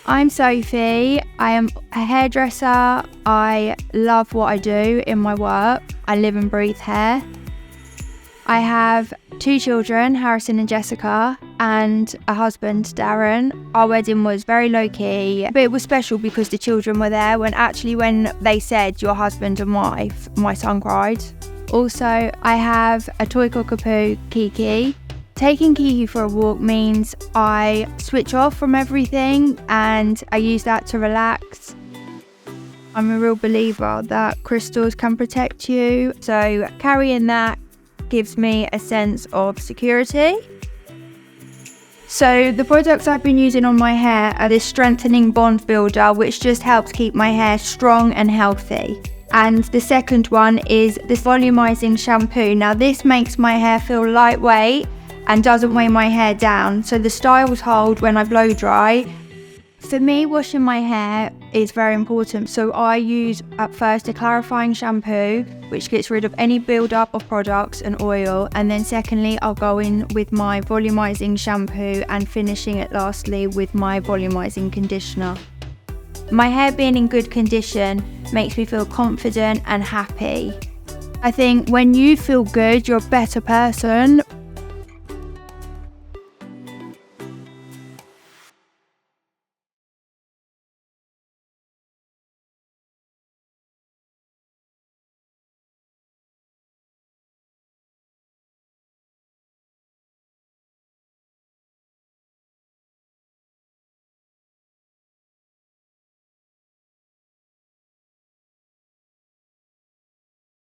I'm Sophie. I am a hairdresser. I love what I do in my work. I live and breathe hair. I have 2 children, Harrison and Jessica, and a husband, Darren. Our wedding was very low-key, but it was special because the children were there when they said your husband and wife, my son cried. Also, I have a toy cockapoo, Kiki. Taking Kiki for a walk means I switch off from everything and I use that to relax. I'm a real believer that crystals can protect you, so carrying that gives me a sense of security. So the products I've been using on my hair are this strengthening bond builder, which just helps keep my hair strong and healthy. And the second one is this volumizing shampoo. Now this makes my hair feel lightweight and doesn't weigh my hair down, so the styles hold when I blow dry. For me, washing my hair is very important, so I use at first a clarifying shampoo, which gets rid of any build-up of products and oil, and then secondly I'll go in with my volumizing shampoo and finishing it lastly with my volumizing conditioner. My hair being in good condition makes me feel confident and happy. I think when you feel good, you're a better person.